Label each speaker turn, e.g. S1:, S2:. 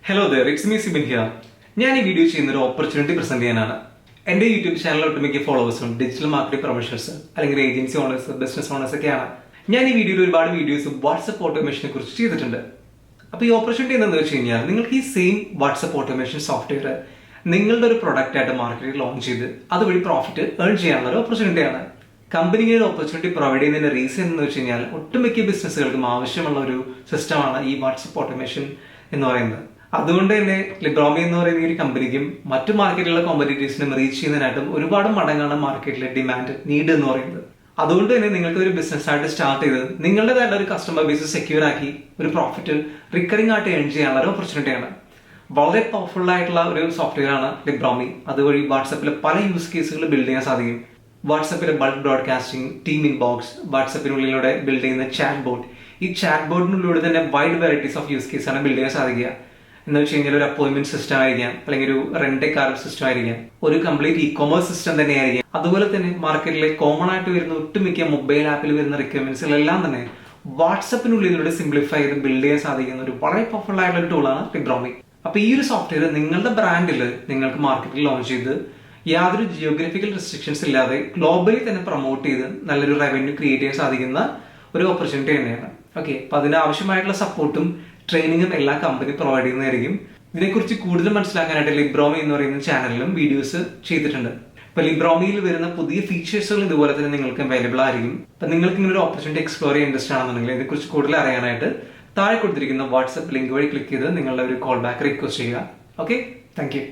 S1: Hello there, it's me Sibin here. ഞാൻ ഈ video ചെയ്യുന്ന ഒരു ഓപ്പർച്യൂണിറ്റി പ്രസന്റ് ചെയ്യാനാണ്. എൻ്റെ യൂട്യൂബ് ചാനൽ ഒട്ടുമിക്ക ഫോളോവേഴ്സും ഡിജിറ്റൽ മാർക്കറ്റിംഗ് പ്രൊഫഷണൽസ് അല്ലെങ്കിൽ ഏജൻസി ഓണേഴ്സ് ബിസിനസ് ഓണേഴ്സ് ഒക്കെയാണ്. ഞാൻ ഈ വീഡിയോയിൽ ഒരുപാട് വീഡിയോസ് വാട്സ്ആപ്പ് ഓട്ടോമേഷനെ കുറിച്ച് ചെയ്തിട്ടുണ്ട്. അപ്പോൾ ഈ ഓപ്പർച്യൂണിറ്റി എന്താണെന്ന് വെച്ച് കഴിഞ്ഞാൽ നിങ്ങൾക്ക് ഈ സെയിം വാട്സ്ആപ്പ് ഓട്ടോമേഷൻ സോഫ്റ്റ്വെയർ നിങ്ങളുടെ ഒരു പ്രൊഡക്റ്റ് ആയിട്ട് മാർക്കറ്റിൽ ലോഞ്ച് ചെയ്ത് അതുവഴി പ്രോഫിറ്റ് ഏൺ ചെയ്യാനുള്ള ഒരു ഓപ്പർച്യൂണിറ്റിയാണ്. കമ്പനിക്ക് ഒരു ഓപ്പർച്യൂണിറ്റി പ്രൊവൈഡ് ചെയ്യുന്നതിന്റെ റീസൺ എന്ന് വെച്ച് കഴിഞ്ഞാൽ ഒട്ടുമിക്ക ബിസിനസ്സുകൾക്കും ആവശ്യമുള്ള ഒരു സിസ്റ്റമാണ് ഈ വാട്സ്ആപ്പ് ഓട്ടോമേഷൻ എന്ന് പറയുന്നത്. അതുകൊണ്ട് തന്നെ ലിബ്രോമി എന്ന് പറയുന്ന ഒരു കമ്പനിക്കും മറ്റു മാർക്കറ്റിലുള്ള കോമ്പറ്റീറ്റേഴ്സിനും റീച്ച് ചെയ്യുന്നതിനായിട്ടും ഒരുപാട് മടങ്ങാണ് മാർക്കറ്റിലെ ഡിമാൻഡ് നീഡ് എന്ന് പറയുന്നത്. അതുകൊണ്ട് തന്നെ നിങ്ങൾക്ക് ഒരു ബിസിനസ് ആയിട്ട് സ്റ്റാർട്ട് ചെയ്ത് നിങ്ങളുടേതായിട്ടുള്ള ഒരു കസ്റ്റമർ ബേസ് സെക്യൂർ ആക്കി ഒരു പ്രോഫിറ്റ് റിക്കറിംഗ് ആയിട്ട് ഏൺ ചെയ്യാനുള്ള ഒരു ഓപ്പർച്യൂണിറ്റിയാണ്. വളരെ പവർഫുൾ ആയിട്ടുള്ള ഒരു സോഫ്റ്റ്വെയർ ആണ് ലിബ്രോമി. അതുവഴി വാട്സാപ്പിലെ പല യൂസ് കേസുകൾ ബിൽഡ് ചെയ്യാൻ സാധിക്കും. വാട്സാപ്പിലെ ബൾക്ക് ബ്രോഡ്കാസ്റ്റിംഗ്, ടീം ഇൻബോക്സ്, വാട്സാപ്പിനുള്ളിലൂടെ ബിൽഡ് ചെയ്യുന്ന ചാറ്റ് ബോർഡ്, ഈ ചാറ്റ് ബോർഡിനുള്ളിലൂടെ തന്നെ wide varieties of use case ആണ് ബിൽഡ് ചെയ്യാൻ സാധിക്കുക. എന്ന് വെച്ച് കഴിഞ്ഞാൽ ഒരു അപ്പോയിന്റ്മെന്റ് സിസ്റ്റം ആയിരിക്കാം, അല്ലെങ്കിൽ ഒരു റെന്റ് കാർ സിസ്റ്റം ആയിരിക്കാം, ഒരു കംപ്ലീറ്റ് ഇ കൊമേഴ്സ് സിസ്റ്റം തന്നെ ആയിരിക്കാം. അതുപോലെ തന്നെ മാർക്കറ്റിലെ കോമൺ ആയിട്ട് വരുന്ന ഒട്ടുമിക്ക മൊബൈൽ ആപ്പിൽ വരുന്ന റിക്വയർമെന്റ്സുകളെല്ലാം തന്നെ വാട്സാപ്പിനുള്ളിലൂടെ സിംപ്ലിഫൈ ചെയ്ത് ബിൽഡ് ചെയ്യാൻ സാധിക്കുന്ന ഒരു വളരെ പവർഫുൾ ആയിട്ടുള്ള ഒരു ടൂളാണ് ലിബ്രോമി. അപ്പൊ ഈ ഒരു സോഫ്റ്റ്വെയർ നിങ്ങളുടെ ബ്രാൻഡിൽ നിങ്ങൾക്ക് മാർക്കറ്റിൽ ലോഞ്ച് ചെയ്ത് യാതൊരു ജിയോഗ്രഫിക്കൽ റെസ്ട്രിക്ഷൻസ് ഇല്ലാതെ ഗ്ലോബലി തന്നെ പ്രൊമോട്ട് ചെയ്ത് നല്ലൊരു റവന്യൂ ക്രിയേറ്റ് ചെയ്യാൻ സാധിക്കുന്ന ഒരു ഓപ്പർച്യൂണിറ്റി തന്നെയാണ്. ഓക്കെ, അപ്പൊ അതിന് ആവശ്യമായിട്ടുള്ള സപ്പോർട്ടും ട്രെയിനിങ്ങും എല്ലാ കമ്പനി പ്രൊവൈഡ് ചെയ്യുന്നതായിരിക്കും. ഇതിനെക്കുറിച്ച് കൂടുതൽ മനസ്സിലാക്കാനായിട്ട് ലിബ്രോമി എന്ന് പറയുന്ന ചാനലിലും വീഡിയോസ് ചെയ്തിട്ടുണ്ട്. ഇപ്പൊ ലിബ്രോമിയിൽ വരുന്ന പുതിയ ഫീച്ചേഴ്സുകൾ ഇതുപോലെ തന്നെ നിങ്ങൾക്ക് അവൈലബിൾ ആയിരിക്കും. അപ്പൊ നിങ്ങൾക്ക് ഇങ്ങനെ ഒരു ഓപ്പർച്യൂണിറ്റി എക്സ്പ്ലോർ ചെയ്യാൻ ഇൻട്രസ്റ്റ് ആണെന്നുണ്ടെങ്കിൽ ഇതിനെക്കുറിച്ച് കൂടുതൽ അറിയാനായിട്ട് താഴെ കൊടുത്തിരിക്കുന്ന വാട്സ്ആപ്പ് ലിങ്ക് വഴി ക്ലിക്ക് ചെയ്ത് നിങ്ങളുടെ ഒരു കോൾ ബാക്ക് റിക്വസ്റ്റ് ചെയ്യുക. Okay, thank you.